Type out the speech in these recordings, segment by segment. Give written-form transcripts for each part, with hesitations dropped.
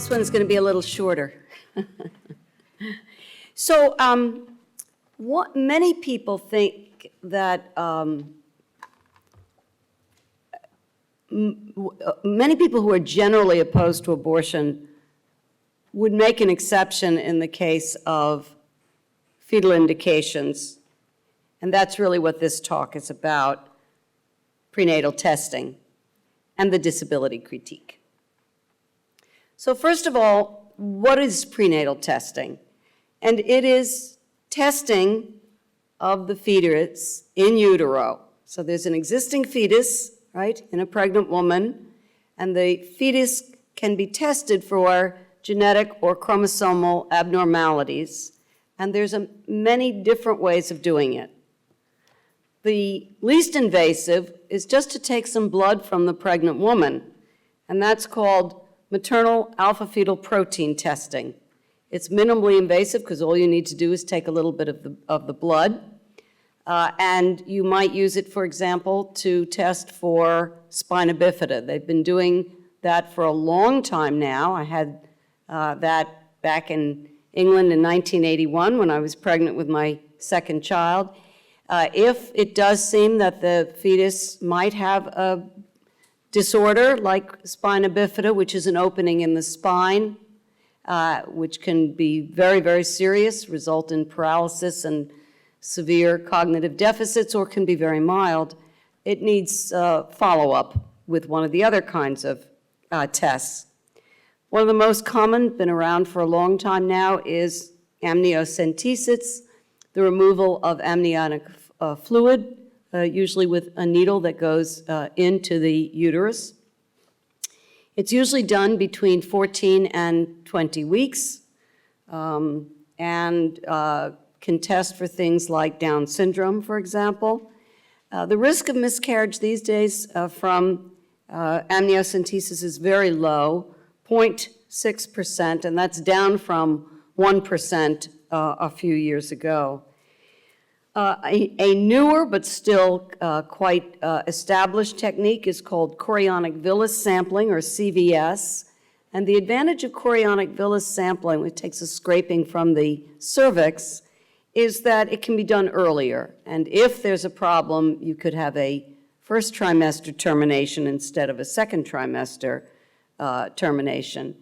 This one's going to be a little shorter. So what many people think that many people who are generally opposed to abortion would make an exception in the case of fetal indications, and that's really what this talk is about, prenatal testing and the disability critique. So first of all, what is prenatal testing? And it is testing of the fetus in utero. So there's an existing fetus, right, in a pregnant woman, and the fetus can be tested for genetic or chromosomal abnormalities, and there's many different ways of doing it. The least invasive is just to take some blood from the pregnant woman, and that's called maternal alpha-fetal protein testing. It's minimally invasive because all you need to do is take a little bit of the blood, and you might use it, for example, to test for spina bifida. They've been doing that for a long time now. I had that back in England in 1981 when I was pregnant with my second child. If it does seem that the fetus might have a disorder like spina bifida, which is an opening in the spine, which can be very, very serious, result in paralysis and severe cognitive deficits, or can be very mild, it needs follow-up with one of the other kinds of tests. One of the most common, been around for a long time now, is amniocentesis, the removal of amniotic fluid, usually with a needle that goes into the uterus. It's usually done between 14 and 20 weeks and can test for things like Down syndrome, for example. The risk of miscarriage these days from amniocentesis is very low, 0.6%, and that's down from 1% a few years ago. A newer but still quite established technique is called chorionic villus sampling, or CVS. And the advantage of chorionic villus sampling, which takes a scraping from the cervix, is that it can be done earlier. And if there's a problem, you could have a first trimester termination instead of a second trimester termination.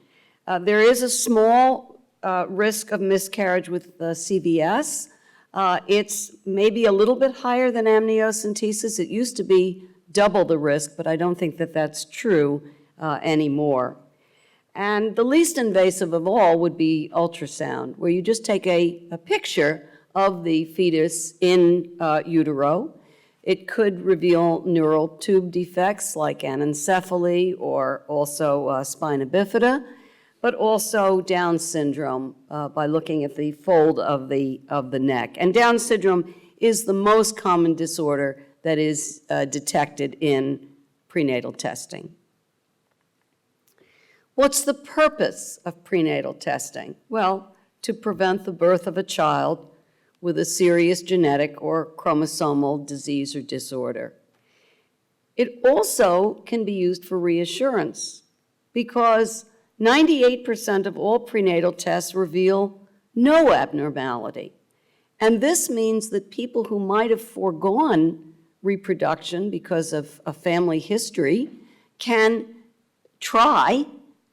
There is a small risk of miscarriage with CVS. It's maybe a little bit higher than amniocentesis. It used to be double the risk, but I don't think that that's true anymore. And the least invasive of all would be ultrasound, where you just take a picture of the fetus in utero. It could reveal neural tube defects like anencephaly or also spina bifida, but also Down syndrome by looking at the fold of the neck. And Down syndrome is the most common disorder that is detected in prenatal testing. What's the purpose of prenatal testing? Well, to prevent the birth of a child with a serious genetic or chromosomal disease or disorder. It also can be used for reassurance because 98% of all prenatal tests reveal no abnormality. And this means that people who might have foregone reproduction because of a family history can try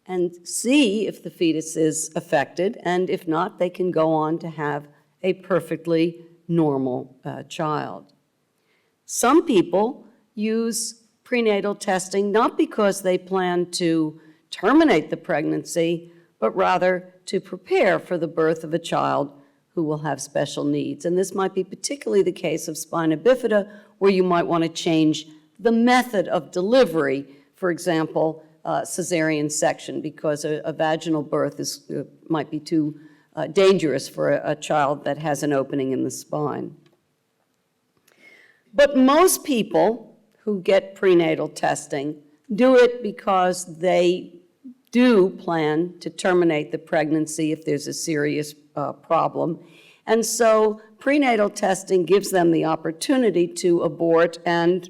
and see if the fetus is affected, and if not, they can go on to have a perfectly normal child. Some people use prenatal testing not because they plan to terminate the pregnancy, but rather to prepare for the birth of a child who will have special needs. And this might be particularly the case of spina bifida, where you might want to change the method of delivery, for example, cesarean section, because a vaginal birth might be too dangerous for a child that has an opening in the spine. But most people who get prenatal testing do it because they do plan to terminate the pregnancy if there's a serious problem. And so prenatal testing gives them the opportunity to abort and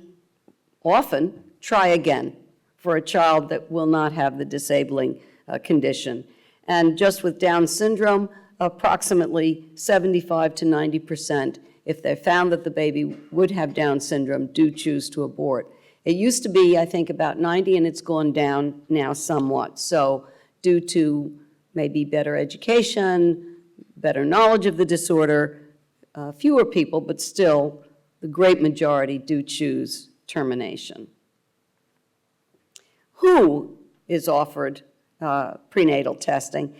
often try again for a child that will not have the disabling condition. And just with Down syndrome, approximately 75 to 90%, if they found that the baby would have Down syndrome, do choose to abort. It used to be, I think, about 90, and it's gone down now somewhat. So due to maybe better education, better knowledge of the disorder, fewer people, but still the great majority do choose termination. Who is offered prenatal testing?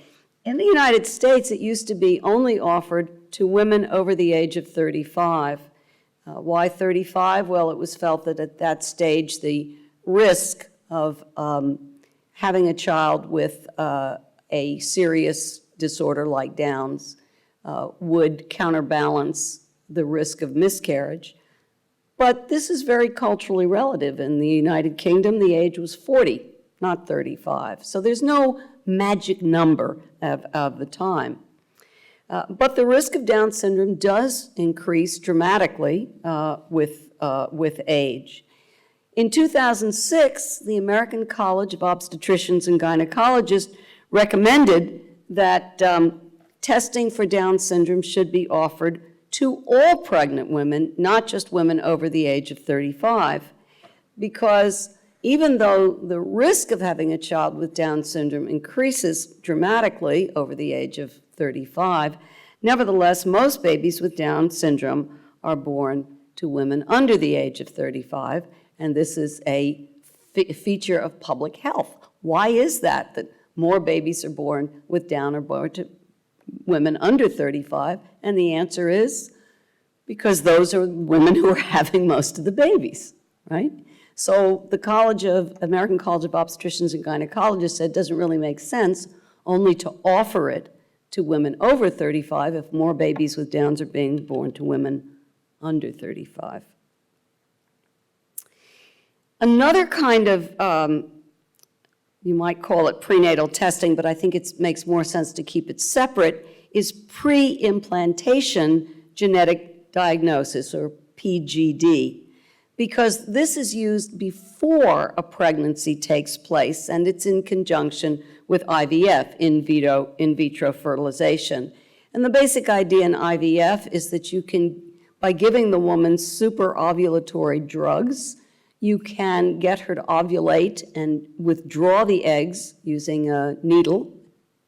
In the United States, it used to be only offered to women over the age of 35. Why 35? Well, it was felt that at that stage, the risk of having a child with a serious disorder like Down's would counterbalance the risk of miscarriage. But this is very culturally relative. In the United Kingdom, the age was 40, not 35. So there's no magic number of the time. But the risk of Down syndrome does increase dramatically with age. In 2006, the American College of Obstetricians and Gynecologists recommended that testing for Down syndrome should be offered to all pregnant women, not just women over the age of 35, because even though the risk of having a child with Down syndrome increases dramatically over the age of 35, nevertheless, most babies with Down syndrome are born to women under the age of 35, and this is a feature of public health. Why is that, that more babies are born with Down are born to women under 35? And the answer is because those are women who are having most of the babies, right? So the American College of Obstetricians and Gynecologists said it doesn't really make sense only to offer it to women over 35 if more babies with Downs are being born to women under 35. Another kind of, you might call it prenatal testing, but I think it makes more sense to keep it separate, is PreImplantation genetic diagnosis, or PGD, because this is used before a pregnancy takes place, and it's in conjunction with IVF, in vitro fertilization. And the basic idea in IVF is that you can, by giving the woman superovulatory drugs, you can get her to ovulate and withdraw the eggs using a needle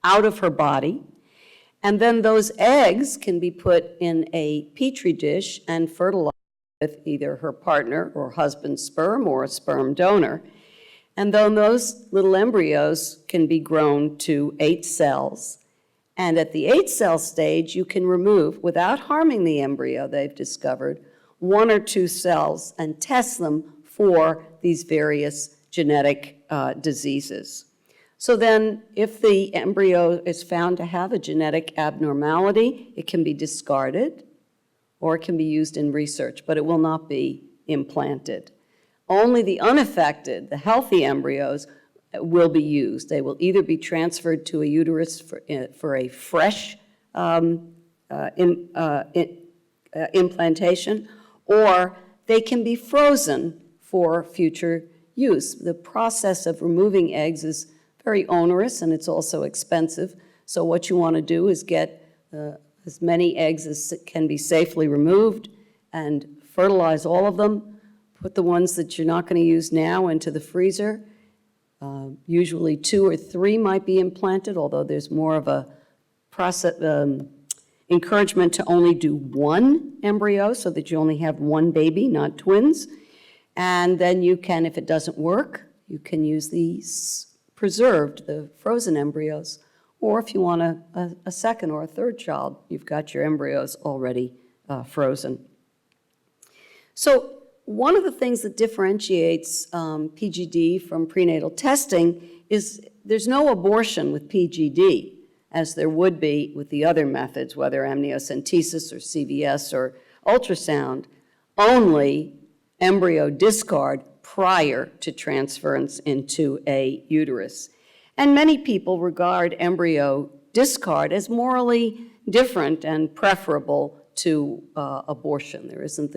out of her body. And then those eggs can be put in a petri dish and fertilized with either her partner or husband's sperm or a sperm donor. And then those little embryos can be grown to 8 cells. And at the 8-cell stage, you can remove, without harming the embryo, they've discovered, 1 or 2 cells and test them for these various genetic diseases. So then, if the embryo is found to have a genetic abnormality, it can be discarded or it can be used in research, but it will not be implanted. Only the unaffected, the healthy embryos, will be used. They will either be transferred to a uterus for a fresh implantation, or they can be frozen for future use. The process of removing eggs is very onerous and it's also expensive. So what you want to do is get as many eggs as can be safely removed and fertilize all of them, put the ones that you're not going to use now into the freezer. Usually 2 or 3 might be implanted, although there's more of a process, encouragement to only do 1 embryo so that you only have 1 baby, not twins. And then you can, if it doesn't work, you can use these preserved, the frozen embryos. Or if you want a second or a third child, you've got your embryos already frozen. So one of the things that differentiates PGD from prenatal testing is there's no abortion with PGD, as there would be with the other methods, whether amniocentesis or CVS or ultrasound, only embryo discard prior to transference into a uterus. And many people regard embryo discard as morally different and preferable to abortion. There isn't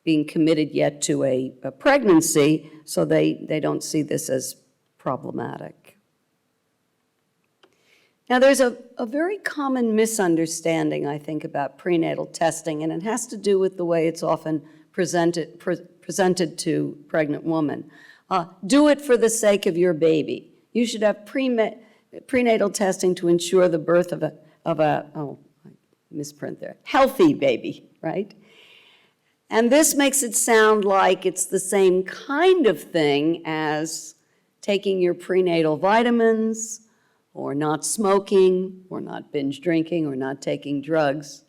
being committed yet to a pregnancy, so they don't see this as problematic. Now, there's a very common misunderstanding, I think, about prenatal testing, and it has to do with the way it's often presented to pregnant women. Do it for the sake of your baby. You should have prenatal testing to ensure the birth of a misprint there, healthy baby, right? And this makes it sound like it's the same kind of thing as taking your prenatal vitamins, or not smoking, or not binge drinking, or not taking drugs.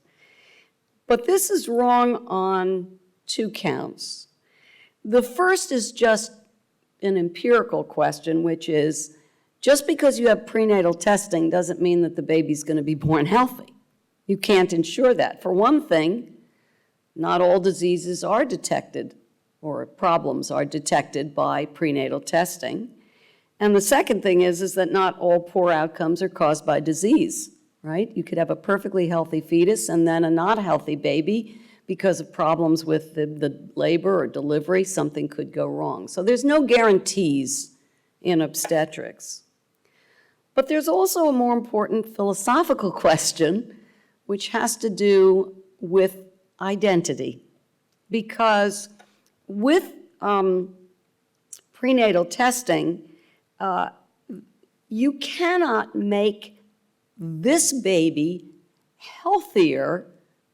But this is wrong on 2 counts. The first is just an empirical question, which is, just because you have prenatal testing doesn't mean that the baby's going to be born healthy. You can't ensure that. For one thing, not all diseases are detected, or problems are detected by prenatal testing. And the second thing is that not all poor outcomes are caused by disease, right? You could have a perfectly healthy fetus and then a not healthy baby because of problems with the labor or delivery, something could go wrong. So there's no guarantees in obstetrics. But there's also a more important philosophical question, which has to do with identity. Because with prenatal testing, you cannot make this baby healthier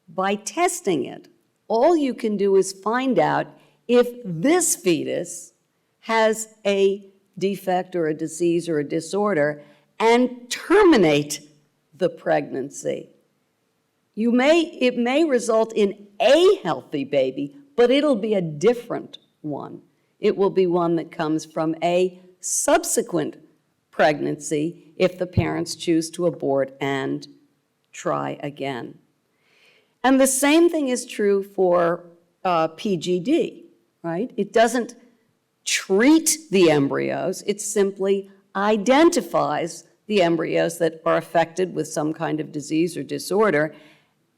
by testing it. All you can do is find out if this fetus has a defect or a disease or a disorder and terminate the pregnancy. It may result in a healthy baby, but it'll be a different one. It will be one that comes from a subsequent pregnancy if the parents choose to abort and try again. And the same thing is true for PGD, right? It doesn't treat the embryos, it simply identifies the embryos that are affected with some kind of disease or disorder,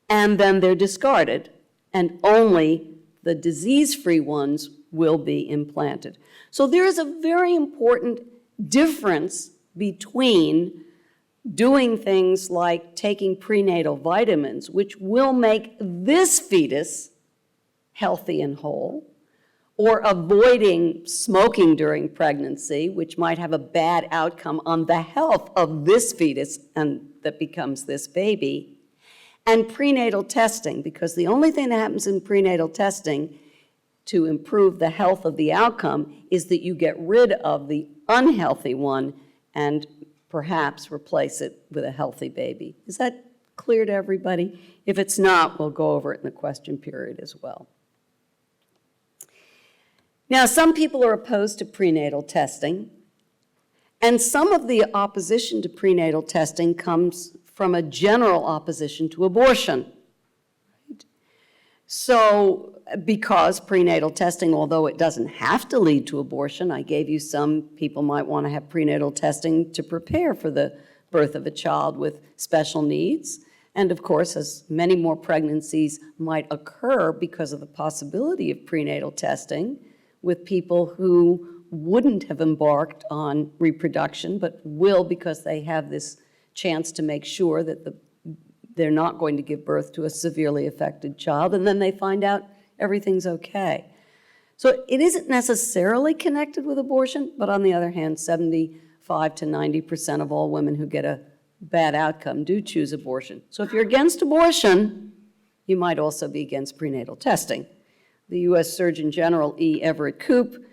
and then they're discarded, and only the disease-free ones will be implanted. So there is a very important difference between doing things like taking prenatal vitamins, which will make this fetus healthy and whole, or avoiding smoking during pregnancy, which might have a bad outcome on the health of this fetus and that becomes this baby, and prenatal testing, because the only thing that happens in prenatal testing to improve the health of the outcome is that you get rid of the unhealthy one and perhaps replace it with a healthy baby. Is that clear to everybody? If it's not, we'll go over it in the question period as well. Now, some people are opposed to prenatal testing, and some of the opposition to prenatal testing comes from a general opposition to abortion. So, because prenatal testing, although it doesn't have to lead to abortion, I gave you some people might want to have prenatal testing to prepare for the birth of a child with special needs. And of course, as many more pregnancies might occur because of the possibility of prenatal testing with people who wouldn't have embarked on reproduction, but will because they have this chance to make sure that they're not going to give birth to a severely affected child, and then they find out everything's okay. So it isn't necessarily connected with abortion, but on the other hand, 75 to 90% of all women who get a bad outcome do choose abortion. So if you're against abortion, you might also be against prenatal testing. The U.S. Surgeon General E. Everett Koop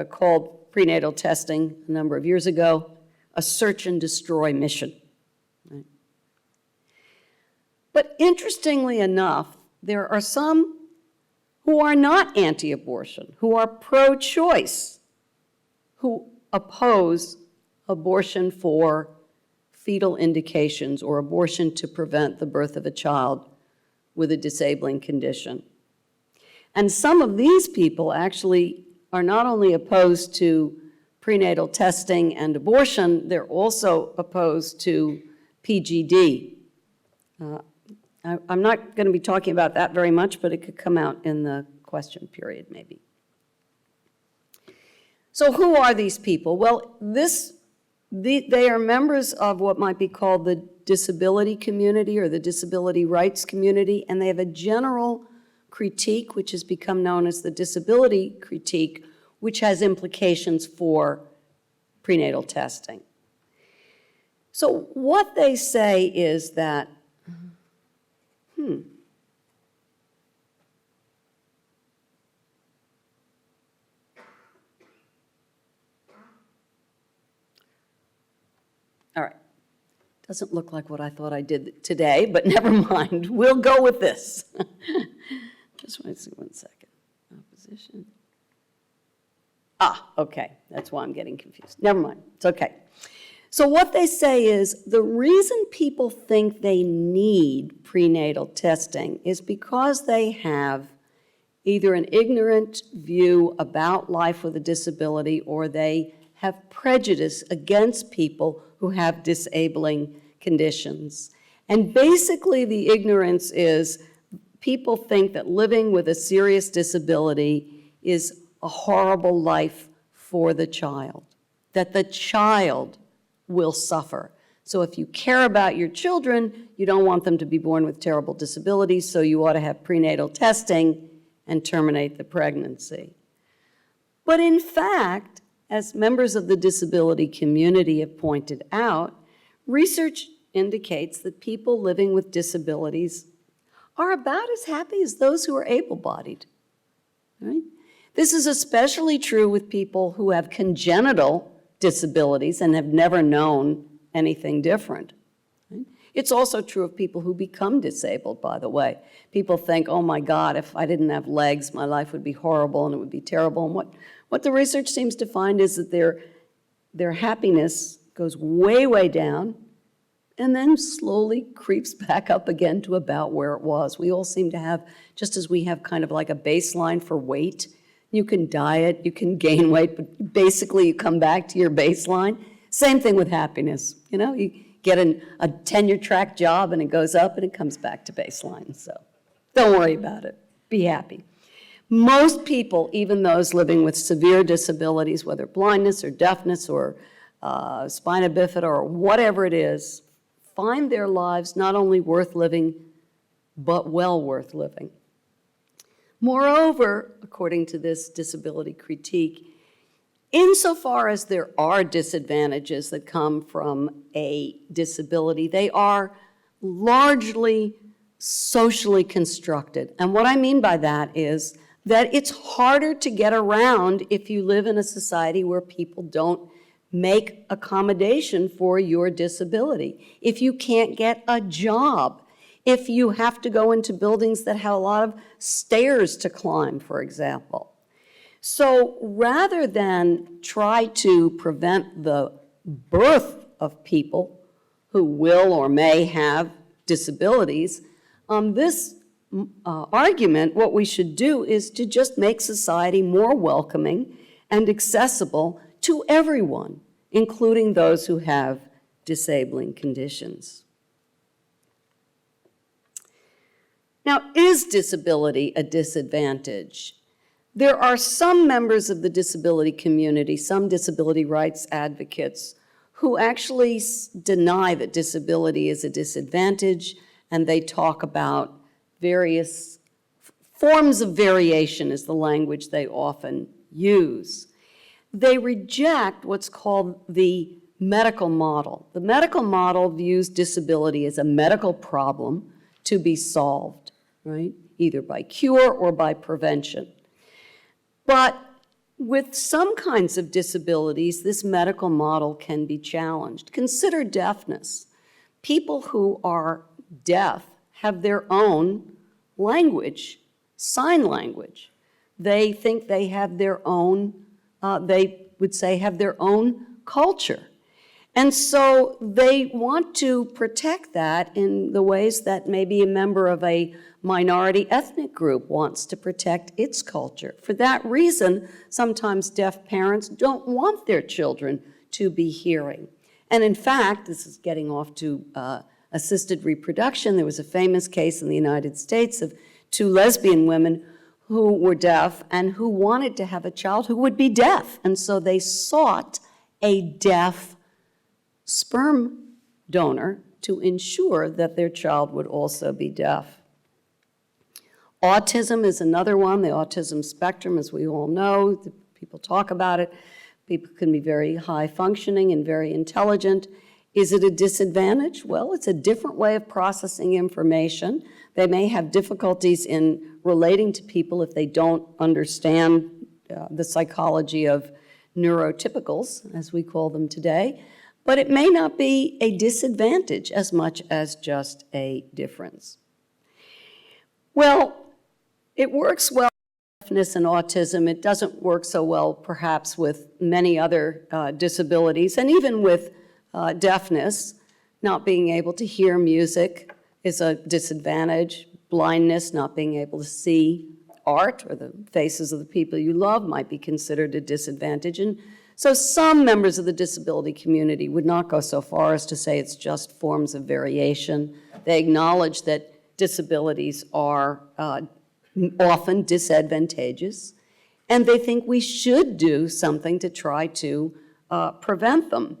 called prenatal testing a number of years ago a search and destroy mission. Right? But interestingly enough, there are some who are not anti-abortion, who are pro-choice, who oppose abortion for fetal indications or abortion to prevent the birth of a child with a disabling condition. And some of these people actually are not only opposed to prenatal testing and abortion, they're also opposed to PGD. I'm not going to be talking about that very much, but it could come out in the question period maybe. So who are these people? Well, this They are members of what might be called the disability community or the disability rights community, and they have a general critique, which has become known as the disability critique, which has implications for prenatal testing. So what they say is that, all right, doesn't look like what I thought I did today, but never mind, we'll go with this. Just want to see 1 second. Opposition. Okay, that's why I'm getting confused. Never mind, it's okay. So what they say is the reason people think they need prenatal testing is because they have either an ignorant view about life with a disability or they have prejudice against people who have disabling conditions. And basically the ignorance is people think that living with a serious disability is a horrible life for the child, that the child will suffer. So if you care about your children, you don't want them to be born with terrible disabilities, so you ought to have prenatal testing and terminate the pregnancy. But in fact, as members of the disability community have pointed out, research indicates that people living with disabilities are about as happy as those who are able-bodied, right? This is especially true with people who have congenital disabilities and have never known anything different. Right? It's also true of people who become disabled, by the way. People think, oh my God, if I didn't have legs, my life would be horrible and it would be terrible. And what the research seems to find is that their happiness goes way, way down and then slowly creeps back up again to about where it was. We all seem to have, just as we have kind of like a baseline for weight, you can diet, you can gain weight, but basically you come back to your baseline. Same thing with happiness. You know, you get a tenure track job and it goes up and it comes back to baseline. So don't worry about it. Be happy. Most people, even those living with severe disabilities, whether blindness or deafness or spina bifida or whatever it is, find their lives not only worth living, but well worth living. Moreover, according to this disability critique, insofar as there are disadvantages that come from a disability, they are largely socially constructed. And what I mean by that is that it's harder to get around if you live in a society where people don't make accommodation for your disability. If you can't get a job, if you have to go into buildings that have a lot of stairs to climb, for example. So rather than try to prevent the birth of people who will or may have disabilities, this argument, what we should do is to just make society more welcoming and accessible to everyone, including those who have disabling conditions. Now, is disability a disadvantage? There are some members of the disability community, some disability rights advocates, who actually deny that disability is a disadvantage, and they talk about various forms of variation is the language they often use. They reject what's called the medical model. The medical model views disability as a medical problem to be solved, right? Either by cure or by prevention. But with some kinds of disabilities, this medical model can be challenged. Consider deafness. People who are deaf have their own language, sign language. They think they have their own, they would say have their own culture. And so they want to protect that in the ways that maybe a member of a minority ethnic group wants to protect its culture. For that reason, sometimes deaf parents don't want their children to be hearing. And in fact, this is getting off to assisted reproduction. There was a famous case in the United States of two lesbian women who were deaf and who wanted to have a child who would be deaf. And so they sought a deaf sperm donor to ensure that their child would also be deaf. Autism is another one, the autism spectrum, as we all know. People talk about it. People can be very high functioning and very intelligent. Is it a disadvantage? Well, it's a different way of processing information. They may have difficulties in relating to people if they don't understand the psychology of neurotypicals, as we call them today. But it may not be a disadvantage as much as just a difference. Well, it works well with deafness and autism. It doesn't work so well, perhaps, with many other disabilities, and even with deafness. Not being able to hear music is a disadvantage. Blindness, not being able to see art or the faces of the people you love might be considered a disadvantage. And so some members of the disability community would not go so far as to say it's just forms of variation. They acknowledge that disabilities are often disadvantageous, and they think we should do something to try to prevent them.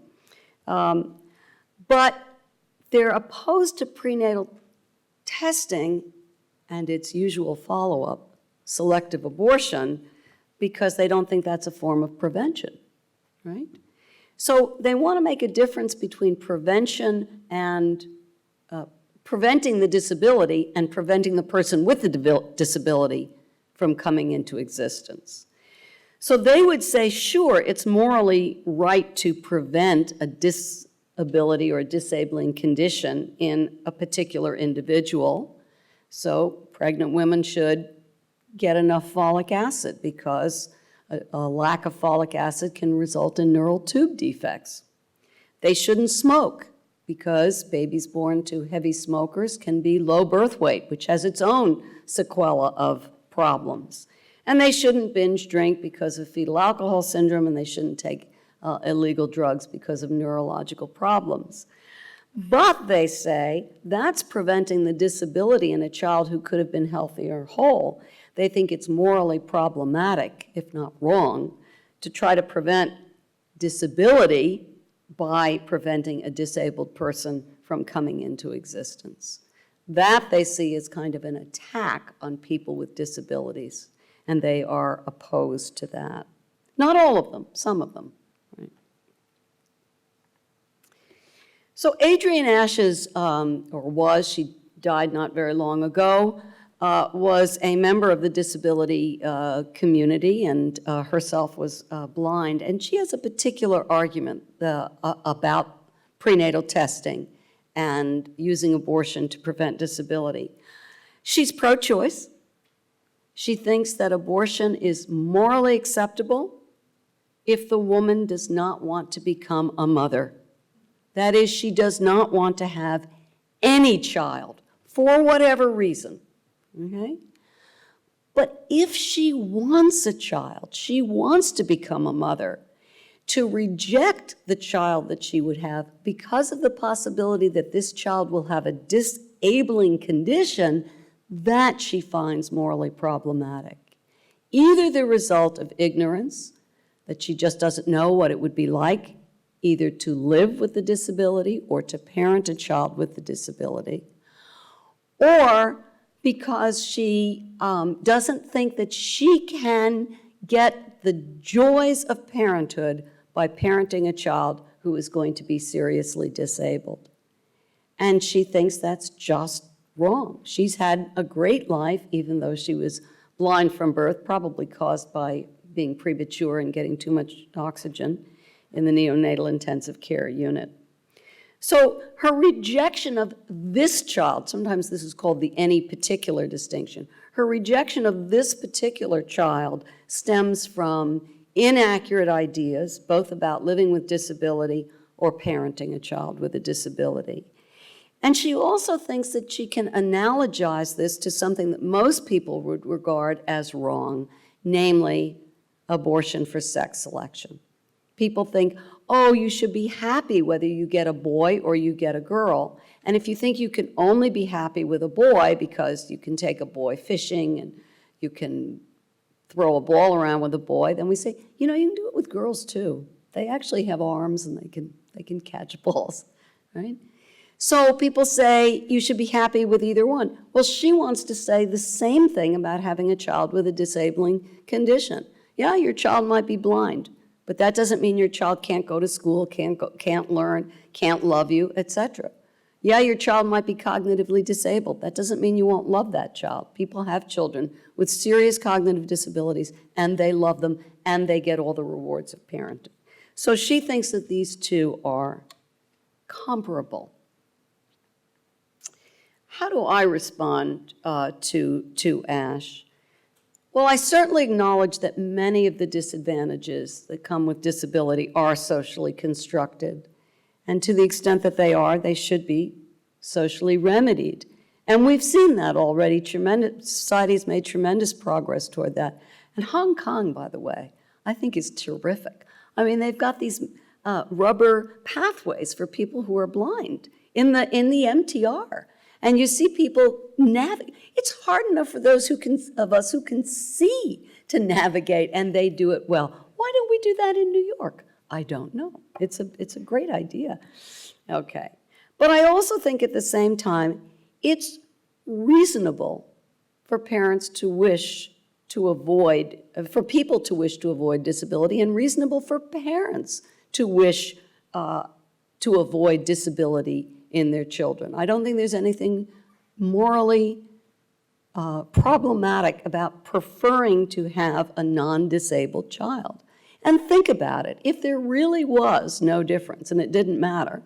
But they're opposed to prenatal testing and its usual follow-up, selective abortion, because they don't think that's a form of prevention, right? So they want to make a difference between prevention and preventing the disability and preventing the person with the disability from coming into existence. So they would say, sure, it's morally right to prevent a disability or a disabling condition in a particular individual. So pregnant women should get enough folic acid because a lack of folic acid can result in neural tube defects. They shouldn't smoke because babies born to heavy smokers can be low birth weight, which has its own sequela of problems. And they shouldn't binge drink because of fetal alcohol syndrome, and they shouldn't take illegal drugs because of neurological problems. But they say that's preventing the disability in a child who could have been healthy or whole. They think it's morally problematic, if not wrong, to try to prevent disability by preventing a disabled person from coming into existence. That they see as kind of an attack on people with disabilities, and they are opposed to that. Not all of them, some of them. Right? So Adrienne Ash's, she died not very long ago, was a member of the disability community and herself was blind. And she has a particular argument about prenatal testing and using abortion to prevent disability. She's pro-choice. She thinks that abortion is morally acceptable if the woman does not want to become a mother. That is, she does not want to have any child for whatever reason. Okay? But if she wants a child, she wants to become a mother, to reject the child that she would have because of the possibility that this child will have a disabling condition, that she finds morally problematic. Either the result of ignorance, that she just doesn't know what it would be like either to live with the disability or to parent a child with the disability, or because she doesn't think that she can get the joys of parenthood by parenting a child who is going to be seriously disabled. And she thinks that's just wrong. She's had a great life, even though she was blind from birth, probably caused by being premature and getting too much oxygen in the neonatal intensive care unit. So her rejection of this child, sometimes this is called the any particular distinction, her rejection of this particular child stems from inaccurate ideas, both about living with disability or parenting a child with a disability. And she also thinks that she can analogize this to something that most people would regard as wrong, namely abortion for sex selection. People think, oh, you should be happy whether you get a boy or you get a girl. And if you think you can only be happy with a boy because you can take a boy fishing and you can throw a ball around with a boy, then we say, you know, you can do it with girls too. They actually have arms and they can They can catch balls, right? So people say you should be happy with either one. Well, she wants to say the same thing about having a child with a disabling condition. Yeah, your child might be blind, but that doesn't mean your child can't go to school, can't learn, can't love you, etc. Yeah, your child might be cognitively disabled. That doesn't mean you won't love that child. People have children with serious cognitive disabilities, and they love them, and they get all the rewards of parenting. So she thinks that these two are comparable. How do I respond to Ash? Well, I certainly acknowledge that many of the disadvantages that come with disability are socially constructed. And to the extent that they are, they should be socially remedied. And we've seen that already. Society's made tremendous progress toward that. And Hong Kong, by the way, I think is terrific. I mean, they've got these rubber pathways for people who are blind in the MTR. And you see people navigate. It's hard enough for those of us who can see to navigate, and they do it well. Why don't we do that in New York? I don't know. It's a great idea. Okay. But I also think at the same time, it's reasonable for parents to wish to avoid, for people to wish to avoid disability, and reasonable for parents to wish to avoid disability in their children. I don't think there's anything morally problematic about preferring to have a non-disabled child. And think about it. If there really was no difference and it didn't matter,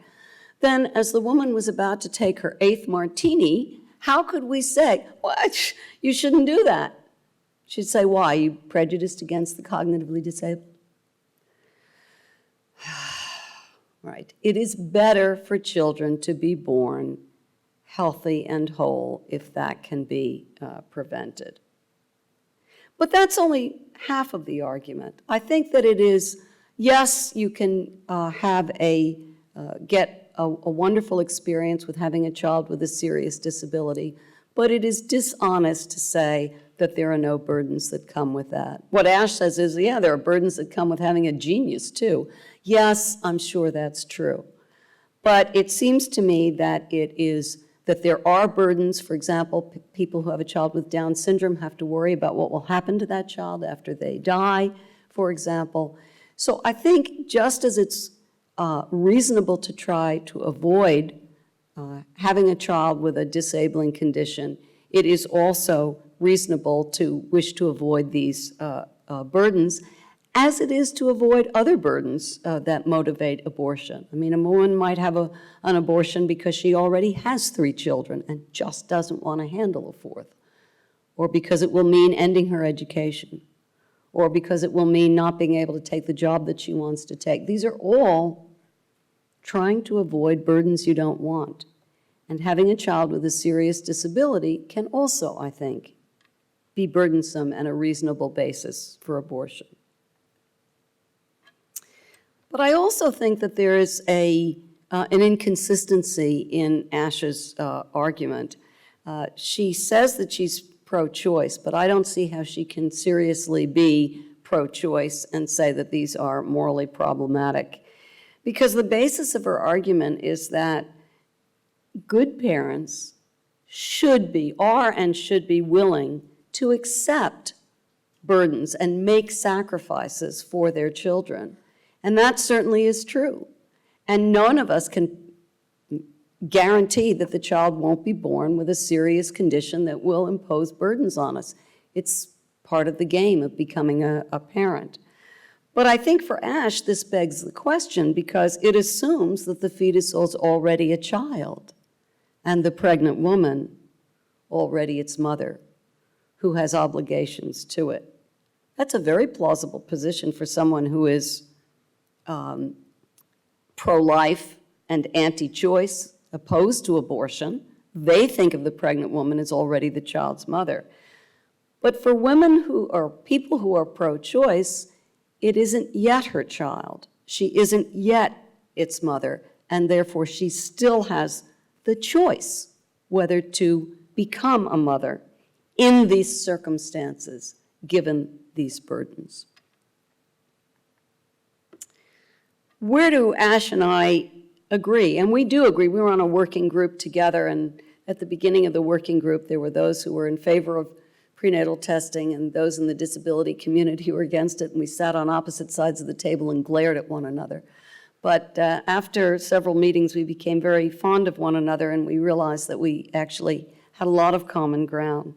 then as the woman was about to take her 8th martini, how could we say, what? You shouldn't do that? She'd say, why? Are you prejudiced against the cognitively disabled? Right. It is better for children to be born healthy and whole if that can be prevented. But that's only half of the argument. I think that it is, yes, you can get a wonderful experience with having a child with a serious disability, but it is dishonest to say that there are no burdens that come with that. What Ash says is, yeah, there are burdens that come with having a genius too. Yes, I'm sure that's true. But it seems to me that that there are burdens. For example, people who have a child with Down syndrome have to worry about what will happen to that child after they die, for example. So I think just as it's reasonable to try to avoid having a child with a disabling condition, it is also reasonable to wish to avoid these burdens, as it is to avoid other burdens that motivate abortion. I mean, a woman might have an abortion because she already has 3 children and just doesn't want to handle a 4th, or because it will mean ending her education, or because it will mean not being able to take the job that she wants to take. These are all trying to avoid burdens you don't want. And having a child with a serious disability can also, I think, be burdensome and a reasonable basis for abortion. But I also think that there is an inconsistency in Ash's argument. She says that she's pro-choice, but I don't see how she can seriously be pro-choice and say that these are morally problematic. Because the basis of her argument is that good parents should be willing to accept burdens and make sacrifices for their children. And that certainly is true. And none of us can guarantee that the child won't be born with a serious condition that will impose burdens on us. It's part of the game of becoming a parent. But I think for Ash, this begs the question because it assumes that the fetus is already a child and the pregnant woman already its mother who has obligations to it. That's a very plausible position for someone who is pro-life and anti-choice, opposed to abortion. They think of the pregnant woman as already the child's mother. But for women who are people who are pro-choice, it isn't yet her child. She isn't yet its mother, and therefore she still has the choice whether to become a mother in these circumstances, given these burdens. where do Ash and I agree? And we do agree. We were on a working group together, and at the beginning of the working group, there were those who were in favor of prenatal testing and those in the disability community who were against it, and we sat on opposite sides of the table and glared at one another. But after several meetings, we became very fond of one another, and we realized that we actually had a lot of common ground.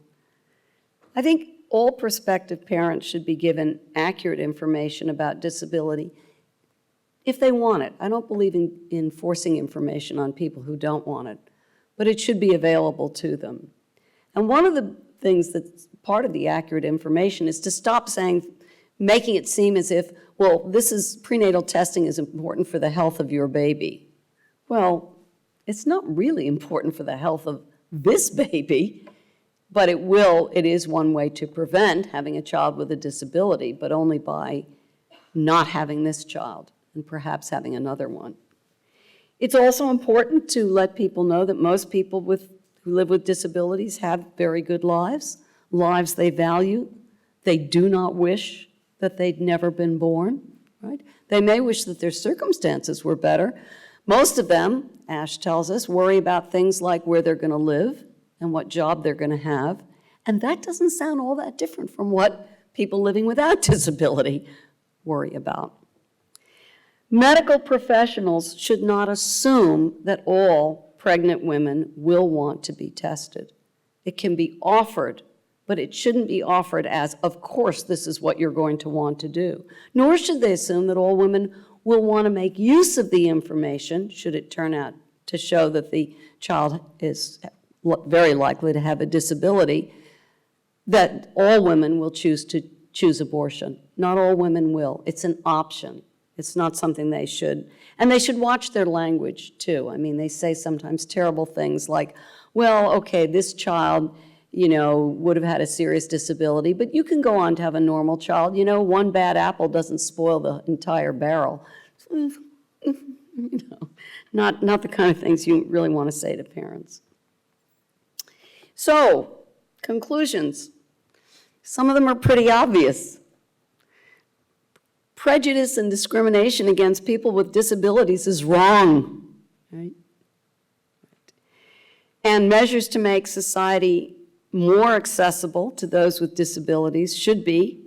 I think all prospective parents should be given accurate information about disability if they want it. I don't believe in forcing information on people who don't want it, but it should be available to them. And one of the things that's part of the accurate information is to stop making it seem as if, well, prenatal testing is important for the health of your baby. Well, it's not really important for the health of this baby, but it is one way to prevent having a child with a disability, but only by not having this child and perhaps having another one. It's also important to let people know that most people who live with disabilities have very good lives they value. They do not wish that they'd never been born, right? They may wish that their circumstances were better. Most of them, Ash tells us, worry about things like where they're going to live and what job they're going to have. And that doesn't sound all that different from what people living without disability worry about. Medical professionals should not assume that all pregnant women will want to be tested. It can be offered, but it shouldn't be offered as, of course, this is what you're going to want to do. Nor should they assume that all women will want to make use of the information, should it turn out to show that the child is very likely to have a disability, that all women will choose abortion. Not all women will. It's an option. It's not something they should. And they should watch their language, too. I mean, they say sometimes terrible things like, well, okay, this child, would have had a serious disability, but you can go on to have a normal child. One bad apple doesn't spoil the entire barrel. Not the kind of things you really want to say to parents. So, conclusions. Some of them are pretty obvious. Prejudice and discrimination against people with disabilities is wrong, right? And measures to make society more accessible to those with disabilities should be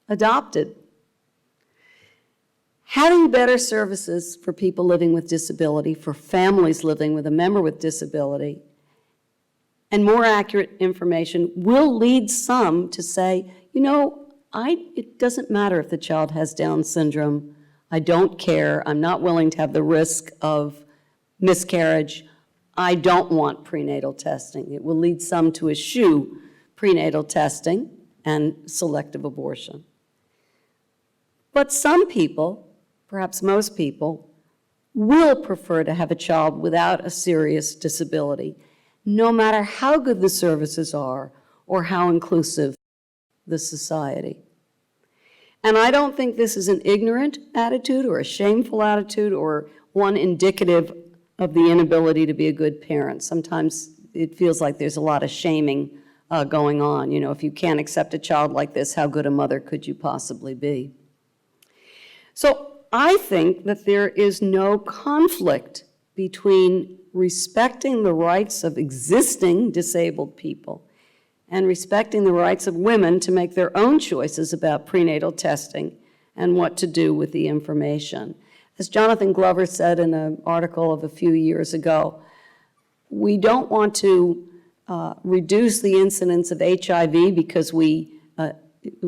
adopted. Having better services for people living with disability, for families living with a member with disability, and more accurate information will lead some to say, it doesn't matter if the child has Down syndrome. I don't care. I'm not willing to have the risk of miscarriage. I don't want prenatal testing. It will lead some to eschew prenatal testing and selective abortion. But some people, perhaps most people, will prefer to have a child without a serious disability, no matter how good the services are or how inclusive the society. And I don't think this is an ignorant attitude or a shameful attitude or one indicative of the inability to be a good parent. Sometimes it feels like there's a lot of shaming going on. If you can't accept a child like this, how good a mother could you possibly be? So I think that there is no conflict between respecting the rights of existing disabled people and respecting the rights of women to make their own choices about prenatal testing and what to do with the information. As Jonathan Glover said in an article of a few years ago, we don't want to reduce the incidence of HIV because we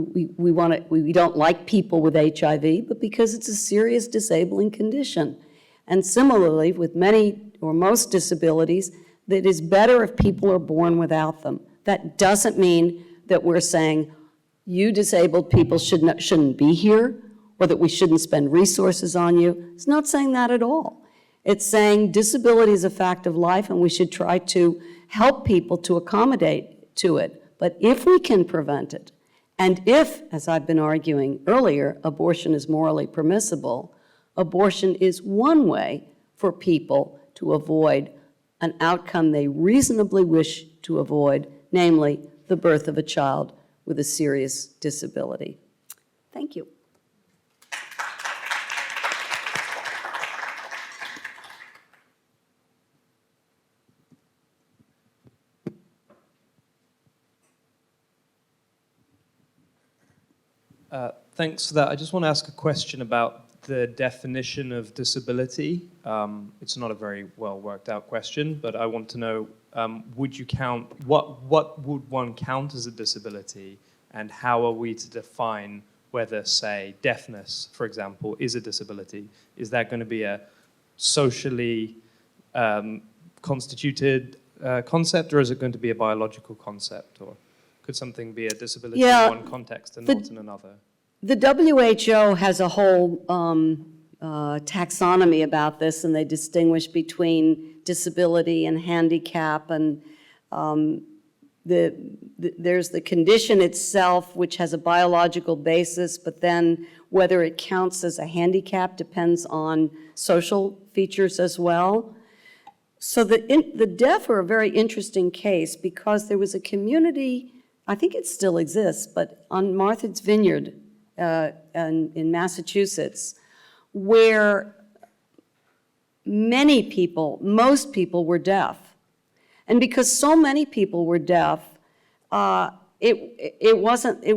don't like people with HIV, but because it's a serious disabling condition. And similarly, with many or most disabilities, that it is better if people are born without them. That doesn't mean that we're saying you disabled people shouldn't be here, or that we shouldn't spend resources on you. It's not saying that at all. It's saying disability is a fact of life and we should try to help people to accommodate to it. But if we can prevent it, and if, as I've been arguing earlier, abortion is morally permissible, abortion is one way for people to avoid an outcome they reasonably wish to avoid, namely the birth of a child with a serious disability. Thank you. Thanks for that. I just want to ask a question about the definition of disability. It's not a very well worked out question, but I want to know, would you count, what would one count as a disability, and how are we to define whether, say, deafness, for example, is a disability? Is that going to be a socially constituted concept, or is it going to be a biological concept? Or could something be a disability in one context and not in another? The WHO has a whole taxonomy about this, and they distinguish between disability and handicap, and there's the condition itself, which has a biological basis, but then whether it counts as a handicap depends on social features as well. So the deaf are a very interesting case because there was a community, I think it still exists, but on Martha's Vineyard in Massachusetts, where many people, most people were deaf. And because so many people were deaf, it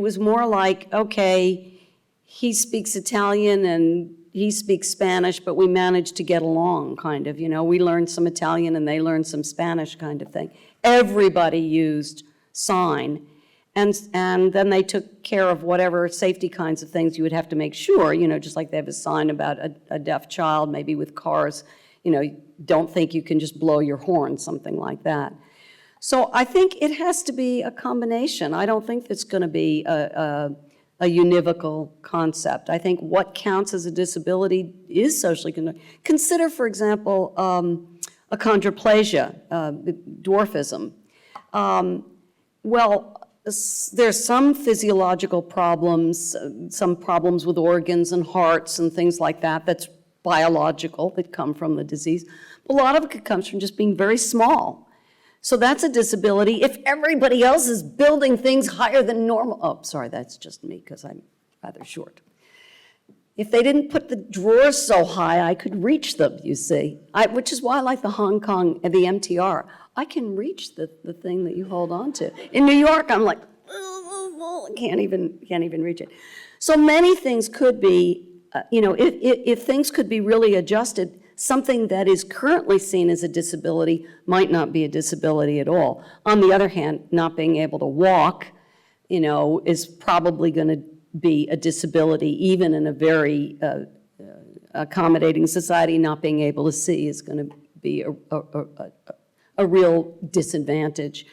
was more like, okay, he speaks Italian and he speaks Spanish, but we managed to get along, kind of, you know. We learned some Italian and they learned some Spanish, kind of thing. Everybody used sign. And then they took care of whatever safety kinds of things you would have to make sure, you know, just like they have a sign about a deaf child, maybe with cars, you know, don't think you can just blow your horn, something like that. So I think it has to be a combination. I don't think it's going to be a univocal concept. I think what counts as a disability is socially conducted. Consider, for example, achondroplasia, dwarfism. Well, there's some physiological problems, some problems with organs and hearts and things like that that's biological, that come from the disease. A lot of it comes from just being very small. So that's a disability. If everybody else is building things higher than normal, oh, sorry, that's just me because I'm rather short. If they didn't put the drawers so high, I could reach them, you see, which is why I like the Hong Kong and the MTR. I can reach the thing that you hold on to. In New York, I'm like, can't even reach it. So many things could be, you know, if things could be really adjusted, something that is currently seen as a disability might not be a disability at all. On the other hand, not being able to walk, you know, is probably going to be a disability, even in a very accommodating society. Not being able to see is going to be a real disadvantage.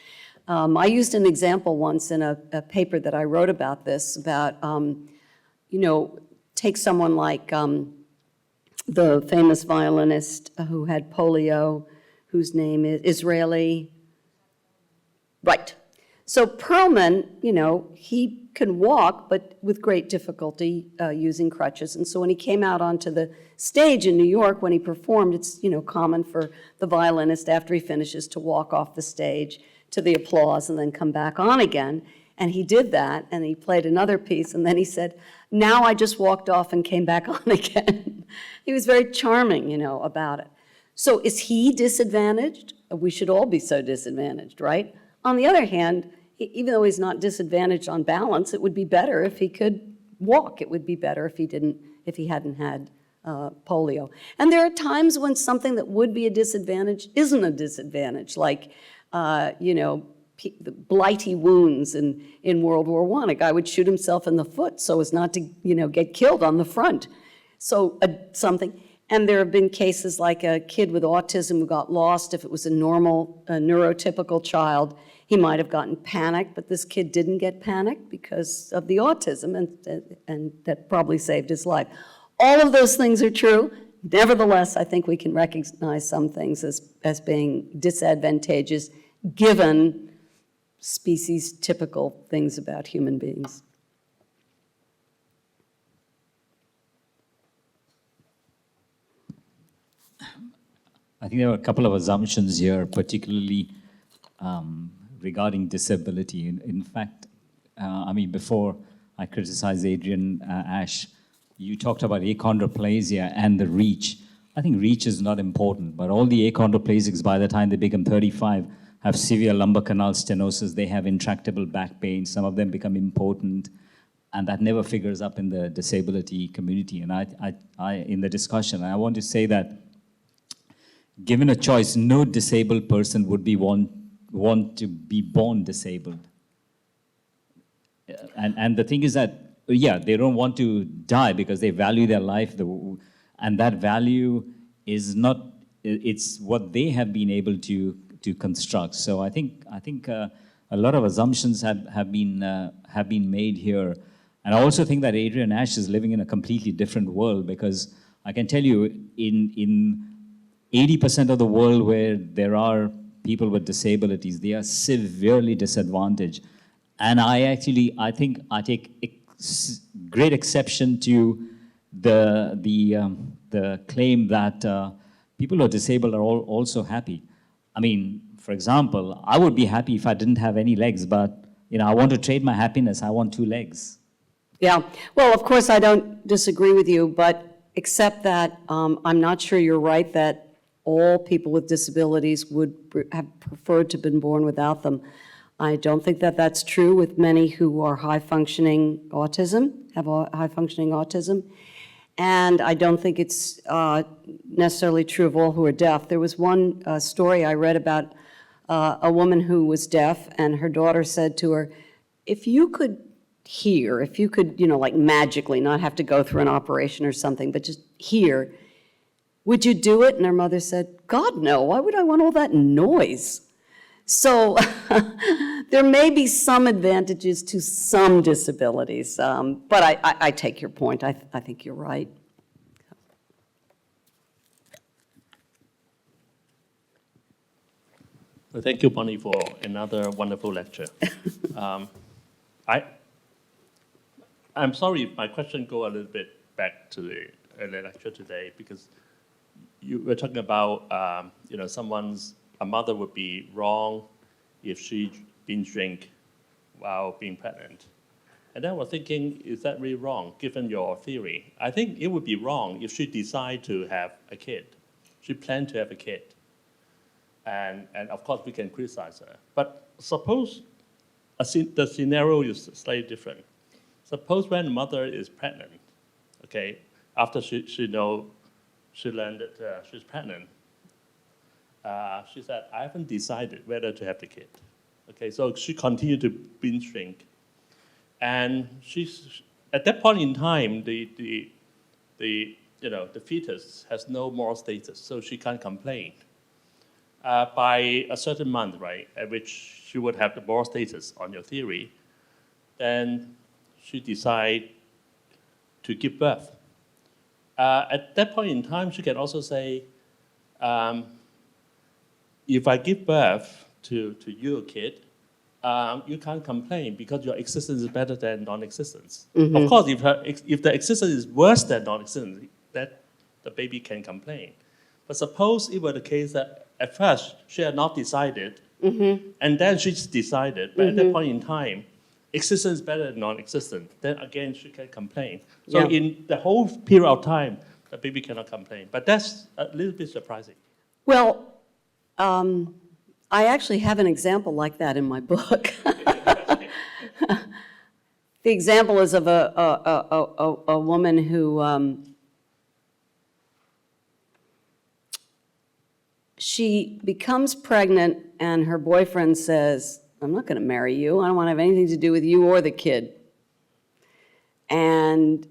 I used an example once in a paper that I wrote about this, about, you know, take someone like the famous violinist who had polio, whose name is Israeli. Right. So Perlman, you know, he can walk, but with great difficulty using crutches. And so when he came out onto the stage in New York, when he performed, it's, you know, common for the violinist, after he finishes, to walk off the stage to the applause and then come back on again. And he did that, and he played another piece, and then he said, now I just walked off and came back on again. He was very charming, you know, about it. So is he disadvantaged? We should all be so disadvantaged, right? On the other hand, even though he's not disadvantaged on balance, it would be better if he could walk. It would be better if he hadn't had polio. And there are times when something that would be a disadvantage isn't a disadvantage, like, you know, the blighty wounds in World War I. A guy would shoot himself in the foot so as not to, you know, get killed on the front. So something, and there have been cases like a kid with autism who got lost. If it was a normal, neurotypical child, he might have gotten panicked, but this kid didn't get panicked because of the autism, and that probably saved his life. All of those things are true. Nevertheless, I think we can recognize some things as being disadvantageous given species-typical things about human beings. I think there are a couple of assumptions here, particularly regarding disability. In fact, I mean, before I criticize Adrian Ash, you talked about achondroplasia and the reach. I think reach is not important, but all the achondroplasics, by the time they become 35, have severe lumbar canal stenosis. They have intractable back pain. Some of them become impotent. and that never figures up in the disability community. And I in the discussion, I want to say that given a choice, no disabled person would want to be born disabled. And the thing is that, yeah, they don't want to die because they value their life, and that value is not, it's what they have been able to construct. So I think a lot of assumptions have been made here. And I also think that Adrian Ash is living in a completely different world, because I can tell you in 80% of the world where there are people with disabilities, they are severely disadvantaged. And I think I take great exception to the claim that people who are disabled are also happy. I mean, for example, I would be happy if I didn't have any legs, but I want to trade my happiness. I want 2 legs. Yeah, well, of course, I don't disagree with you, but except that I'm not sure you're right that all people with disabilities would have preferred to have been born without them. I don't think that that's true with many who are high-functioning autism, have high-functioning autism, and I don't think it's necessarily true of all who are deaf. There was one story I read about a woman who was deaf, and her daughter said to her, if you could hear, if you could, like magically not have to go through an operation or something, but just hear, would you do it? And her mother said, God, no, why would I want all that noise? So there may be some advantages to some disabilities, but I take your point. I think you're right. Well, thank you, Bonnie, for another wonderful lecture. I'm sorry if my question go a little bit back to the lecture today, because you were talking about a mother would be wrong if she binge drink while being pregnant. And then I was thinking, is that really wrong, given your theory? I think it would be wrong if she decide to have a kid. She planned to have a kid. And of course, we can criticize her. But suppose the scenario is slightly different. Suppose when a mother is pregnant, okay, after she learned that she's pregnant, she said, I haven't decided whether to have the kid. Okay, so she continued to binge drink. And she's, at that point in time, the fetus has no moral status, so she can't complain. By a certain month, right, at which she would have the moral status on your theory, then she decide to give birth. At that point in time, she can also say, if I give birth to your kid, you can't complain because your existence is better than non-existence. Mm-hmm. Of course, if the existence is worse than non-existence, that the baby can complain. But suppose it were the case that at first she had not decided, mm-hmm. and then she's decided, but mm-hmm. at that point in time, existence is better than non-existent, then again she can complain. So in the whole period of time, the baby cannot complain. But that's a little bit surprising. Well, I actually have an example like that in my book. The example is of a woman who she becomes pregnant and her boyfriend says, I'm not going to marry you. I don't want to have anything to do with you or the kid. And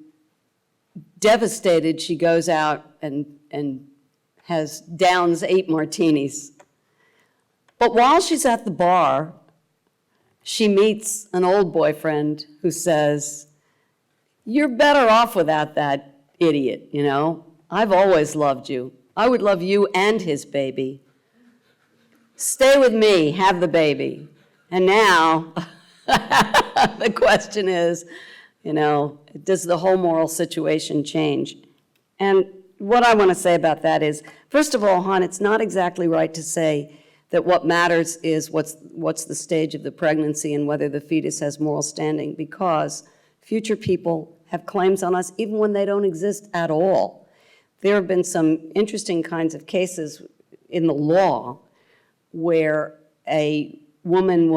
devastated, she goes out and downs 8 martinis. But while she's at the bar, she meets an old boyfriend who says, you're better off without that idiot, I've always loved you. I would love you and his baby. Stay with me, have the baby. And now, the question is, does the whole moral situation change? And what I want to say about that is, first of all, Han, it's not exactly right to say that what matters is what's the stage of the pregnancy and whether the fetus has moral standing, because future people have claims on us even when they don't exist at all. There have been some interesting kinds of cases in the law where a woman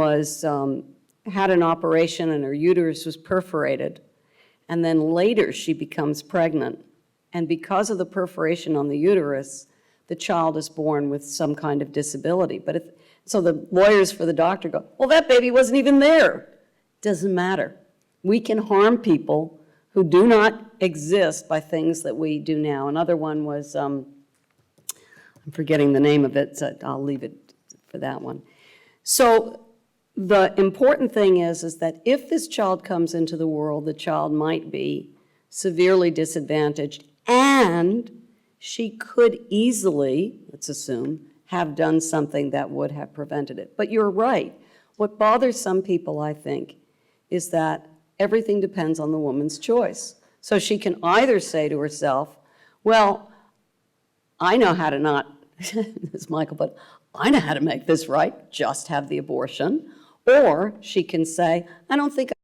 had an operation and her uterus was perforated, and then later she becomes pregnant. And because of the perforation on the uterus, the child is born with some kind of disability. So the lawyers for the doctor go, well, that baby wasn't even there. Doesn't matter. We can harm people who do not exist by things that we do now. Another one was, I'm forgetting the name of it, so I'll leave it for that one. So the important thing is that if this child comes into the world, the child might be severely disadvantaged, and she could easily, let's assume, have done something that would have prevented it. But you're right. What bothers some people, I think, is that everything depends on the woman's choice. So she can either say to herself, well, I know how to not, this Michael, but I know how to make this right, just have the abortion. Or she can say, I don't think I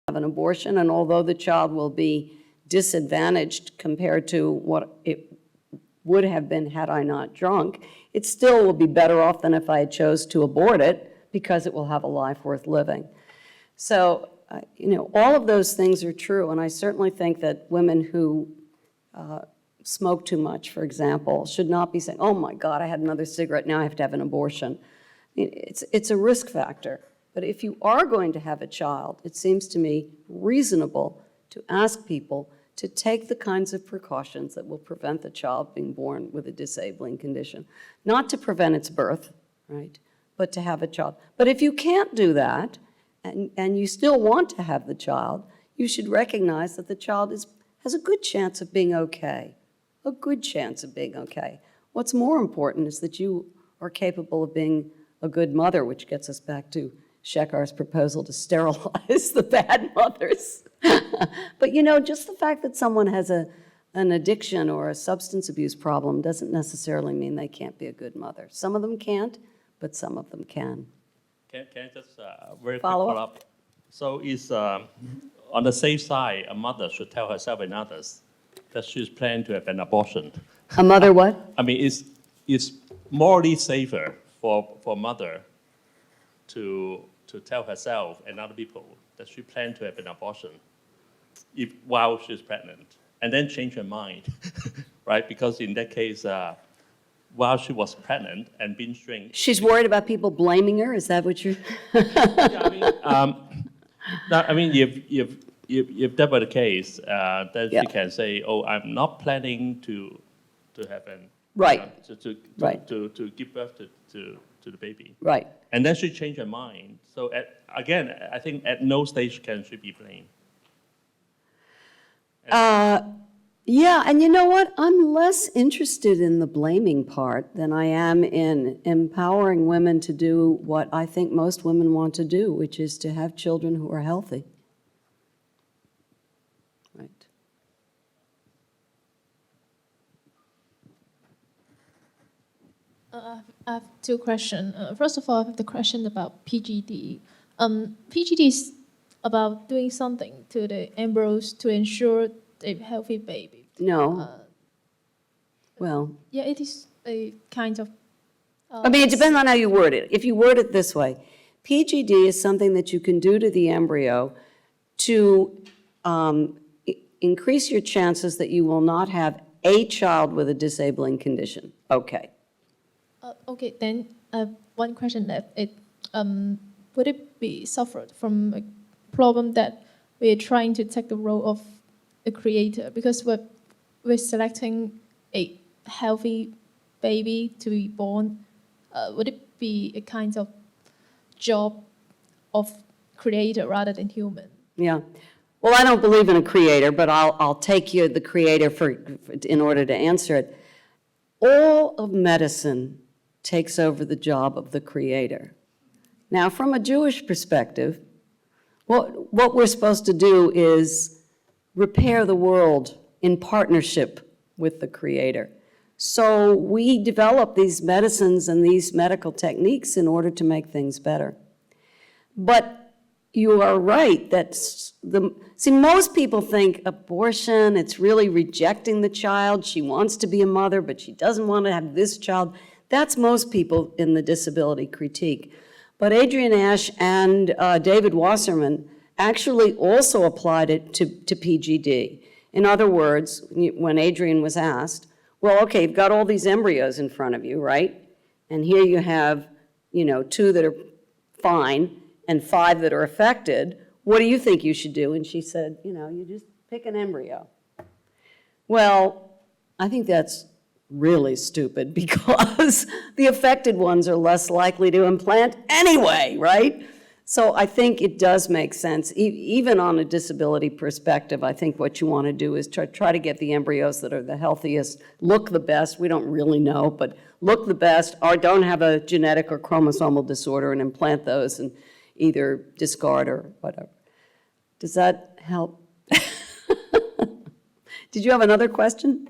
have an abortion, and although the child will be disadvantaged compared to what it would have been had I not drunk, it still will be better off than if I had chose to abort it, because it will have a life worth living. So, all of those things are true, and I certainly think that women who smoke too much, for example, should not be saying, oh my God, I had another cigarette, now I have to have an abortion. It's a risk factor. But if you are going to have a child, it seems to me reasonable to ask people to take the kinds of precautions that will prevent the child being born with a disabling condition. Not to prevent its birth, right, but to have a child. But if you can't do that, and you still want to have the child, you should recognize that the child has a good chance of being okay. A good chance of being okay. What's more important is that you are capable of being a good mother, which gets us back to Shekar's proposal to sterilize the bad mothers. But just the fact that someone has an addiction or a substance abuse problem doesn't necessarily mean they can't be a good mother. Some of them can't, but some of them can. Can I just very quick Follow up? follow-up? So is, on the safe side, a mother should tell herself and others that she's planning to have an abortion. A mother what? I mean, it's morally safer for a mother to tell herself and other people that she planned to have an abortion while she's pregnant, and then change her mind, right? Because in that case, while she was pregnant and binge-drinking. She's worried about people blaming her? Is that what you're... Yeah, I mean, if that were the case, then Yeah. she can say, "Oh, I'm not planning to have an Right. Right. To give birth to the baby." Right. And then she changed her mind. So again, I think at no stage can she be blamed. Yeah, and you know what? I'm less interested in the blaming part than I am in empowering women to do what I think most women want to do, which is to have children who are healthy. Right. I have two questions. First of all, I have the question about PGD. PGD is about doing something to the embryos to ensure a healthy baby. No. Well, Yeah, it is a kind of... I mean, it depends on how you word it. If you word it this way, PGD is something that you can do to the embryo to increase your chances that you will not have a child with a disabling condition. Okay. Okay, then one question left. Would it be suffered from a problem that we're trying to take the role of a creator because we're selecting a healthy baby to be born? Would it be a kind of job of creator rather than human? Yeah. Well, I don't believe in a creator, but I'll take you the creator in order to answer it. All of medicine takes over the job of the creator. Now, from a Jewish perspective, what we're supposed to do is repair the world in partnership with the creator. So we develop these medicines and these medical techniques in order to make things better. But you are right that most people think abortion, it's really rejecting the child. She wants to be a mother, but she doesn't want to have this child. That's most people in the disability critique. But Adrian Ash and David Wasserman actually also applied it to PGD. In other words, when Adrian was asked, well, okay, you've got all these embryos in front of you, right? And here you have, 2 that are fine and 5 that are affected. What do you think you should do? And she said, you just pick an embryo. Well, I think that's really stupid because the affected ones are less likely to implant anyway, right? So I think it does make sense. Even on a disability perspective, I think what you want to do is try to get the embryos that are the healthiest, look the best, we don't really know, but look the best, or don't have a genetic or chromosomal disorder, and implant those and either discard or whatever. Does that help? Did you have another question?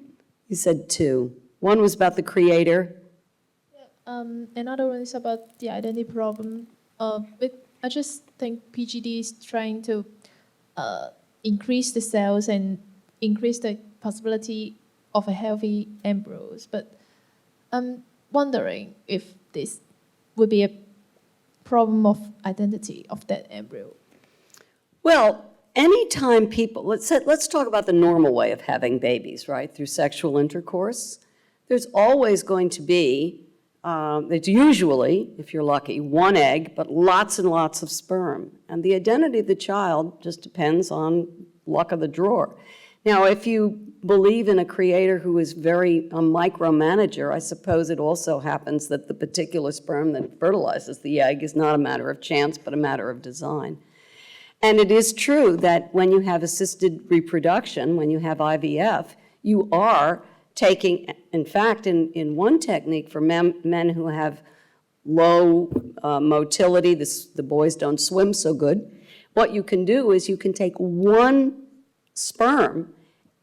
You said 2. One was about the creator. Another one is about the identity problem. I just think PGD is trying to increase the cells and increase the possibility of a healthy embryos. But I'm wondering if this would be a problem of identity of that embryo. Well, anytime people, let's talk about the normal way of having babies, right, through sexual intercourse. There's always going to be, it's usually, if you're lucky, 1 egg, but lots and lots of sperm. And the identity of the child just depends on luck of the drawer. Now, if you believe in a creator who is a micromanager, I suppose it also happens that the particular sperm that fertilizes the egg is not a matter of chance, but a matter of design. And it is true that when you have assisted reproduction, when you have IVF, you are taking, in fact, in one technique for men who have low motility, the boys don't swim so good, what you can do is you can take 1 sperm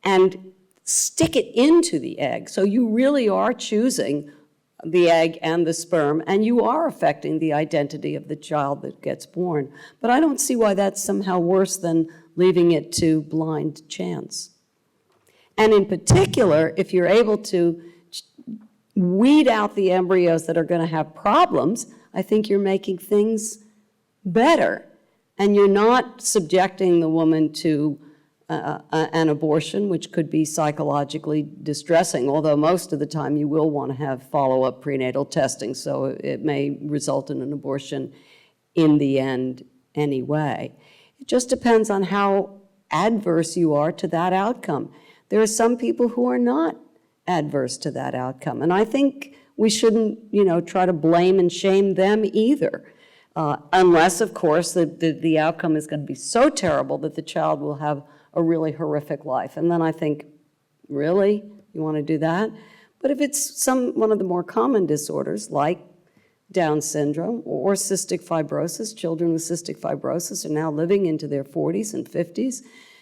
and stick it into the egg. So you really are choosing the egg and the sperm, and you are affecting the identity of the child that gets born. But I don't see why that's somehow worse than leaving it to blind chance. And in particular, if you're able to weed out the embryos that are going to have problems, I think you're making things better. And you're not subjecting the woman to an abortion, which could be psychologically distressing, although most of the time you will want to have follow-up prenatal testing, so it may result in an abortion in the end anyway. It just depends on how adverse you are to that outcome. There are some people who are not adverse to that outcome, and I think we shouldn't, try to blame and shame them either, unless, of course, the outcome is going to be so terrible that the child will have a really horrific life. And then I think, really? You want to do that? But if it's one of the more common disorders, like Down syndrome or cystic fibrosis, children with cystic fibrosis are now living into their 40s and 50s.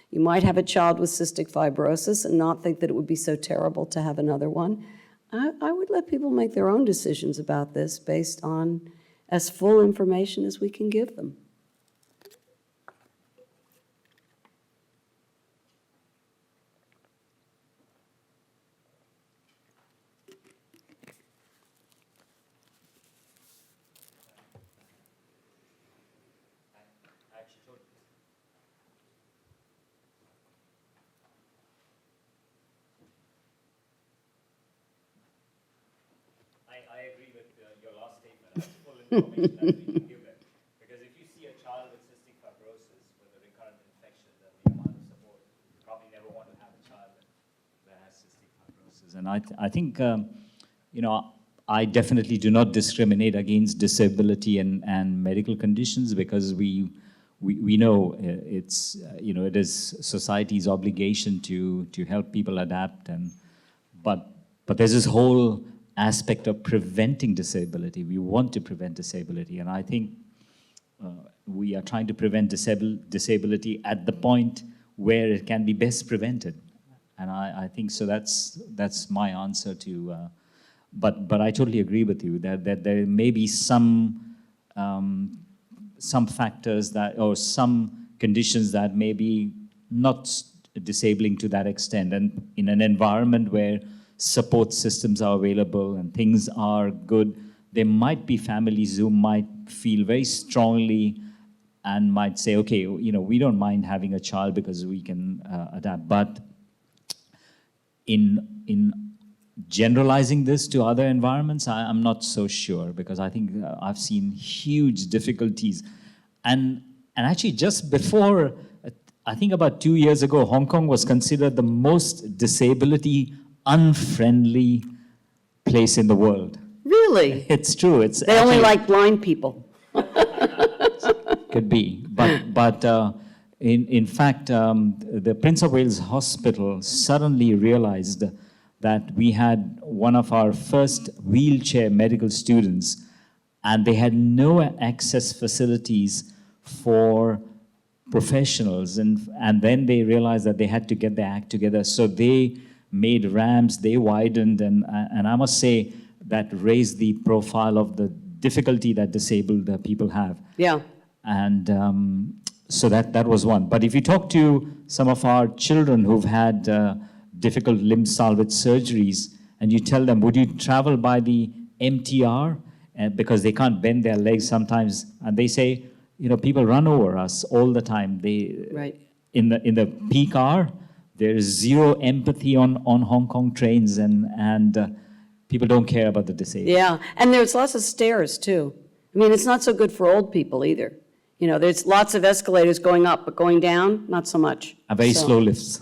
You might have a child with cystic fibrosis and not think that it would be so terrible to have another one. I would let people make their own decisions about this based on as full information as we can give them. I agree with your last statement. That's full information that we can give them. Because if you see a child with cystic fibrosis with a recurrent infection, then the amount of support, you probably never want to have a child that has cystic fibrosis. And I think, I definitely do not discriminate against disability and medical conditions, because we know it's, it is society's obligation to help people adapt. But there's this whole aspect of preventing disability. We want to prevent disability, and I think we are trying to prevent disability at the point where it can be best prevented. And I think so. That's my answer to. But I totally agree with you that there may be some factors that, or some conditions that may be not disabling to that extent, and in an environment where support systems are available and things are good, there might be families who might feel very strongly and might say, okay, you know, we don't mind having a child because we can adapt. But in generalizing this to other environments, I'm not so sure, because I think I've seen huge difficulties. And actually just before, I think about 2 years ago, Hong Kong was considered the most disability unfriendly place in the world. Really? It's true. It's They only actually- like blind people. Could be, but in fact, the Prince of Wales Hospital suddenly realized that we had one of our first wheelchair medical students, and they had no access facilities for professionals, and then they realized that they had to get their act together. So they made ramps, they widened, and I must say that raised the profile of the difficulty that disabled people have. Yeah. And so that was one. But if you talk to some of our children who've had difficult limb salvage surgeries, and you tell them, would you travel by the MTR? Because they can't bend their legs sometimes, and they say, you know, people run over us all the time. Right. In the peak hour, there is zero empathy on Hong Kong trains, and people don't care about the disabled. Yeah, and there's lots of stairs, too. I mean, it's not so good for old people either. You know, there's lots of escalators going up, but going down, not so much. Very So- slow lifts.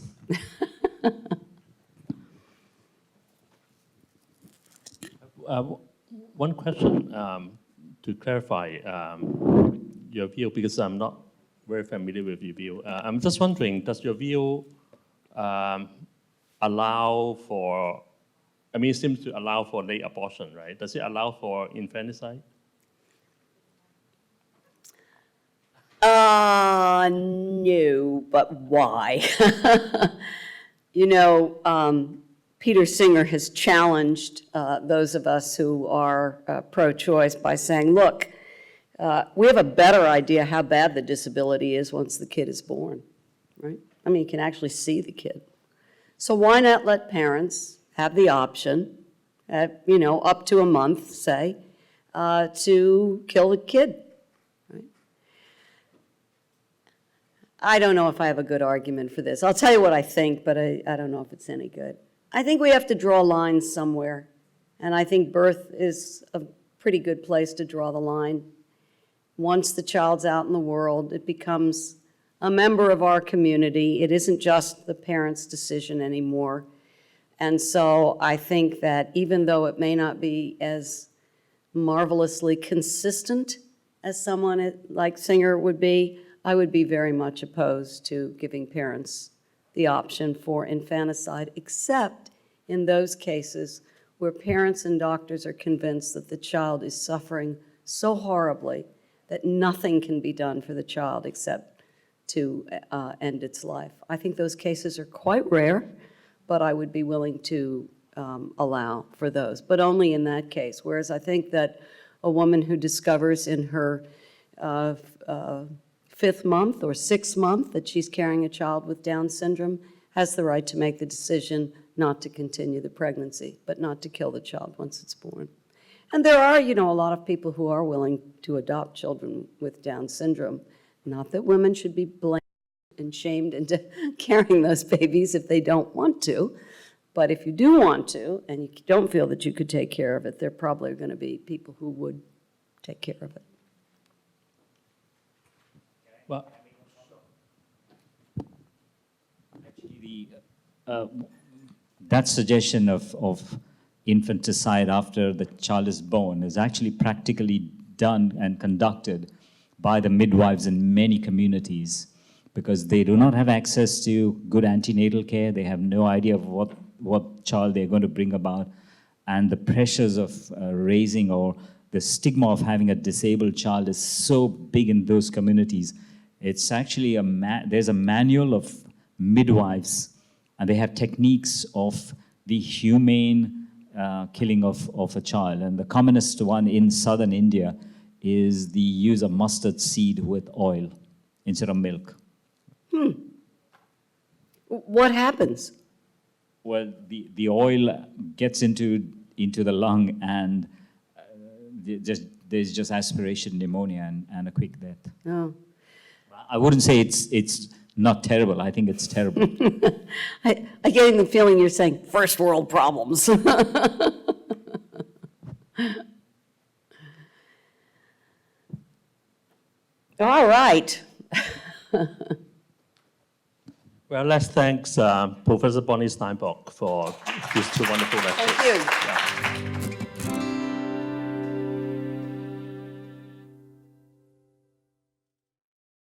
One question to clarify your view, because I'm not very familiar with your view. I'm just wondering, does your view allow for, I mean, it seems to allow for late abortion, right? Does it allow for infanticide? No, but why? You know, Peter Singer has challenged those of us who are pro-choice by saying, look, we have a better idea how bad the disability is once the kid is born, right? I mean, you can actually see the kid. So why not let parents have the option, at, you know, up to a month, say, to kill the kid? I don't know if I have a good argument for this. I'll tell you what I think, but I don't know if it's any good. I think we have to draw lines somewhere, and I think birth is a pretty good place to draw the line. Once the child's out in the world, it becomes a member of our community. It isn't just the parent's decision anymore. And so I think that even though it may not be as marvelously consistent as someone like Singer would be, I would be very much opposed to giving parents the option for infanticide, except in those cases where parents and doctors are convinced that the child is suffering so horribly that nothing can be done for the child except to end its life. I think those cases are quite rare, but I would be willing to allow for those, but only in that case. Whereas I think that a woman who discovers in her 5th month or 6th month that she's carrying a child with Down syndrome has the right to make the decision not to continue the pregnancy, but not to kill the child once it's born. And there are, you know, a lot of people who are willing to adopt children with Down syndrome. Not that women should be blamed and shamed into carrying those babies if they don't want to, but if you do want to and you don't feel that you could take care of it, there probably are going to be people who would take care of it. Well, Actually, that suggestion of infanticide after the child is born is actually practically done and conducted by the midwives in many communities, because they do not have access to good antenatal care. They have no idea of what child they're going to bring about, and the pressures of raising, or the stigma of having a disabled child, is so big in those communities. It's actually there's a manual of midwives, and they have techniques of the humane killing of a child. And the commonest one in southern India is the use of mustard seed with oil instead of milk. What happens? Well, the oil gets into the lung, and there's just aspiration pneumonia and a quick death. Oh. I wouldn't say it's not terrible. I think it's terrible. I get the feeling you're saying first world problems. All right. Well, let's thank Professor Bonnie Steinbock for these two wonderful lectures. Thank you. Yeah.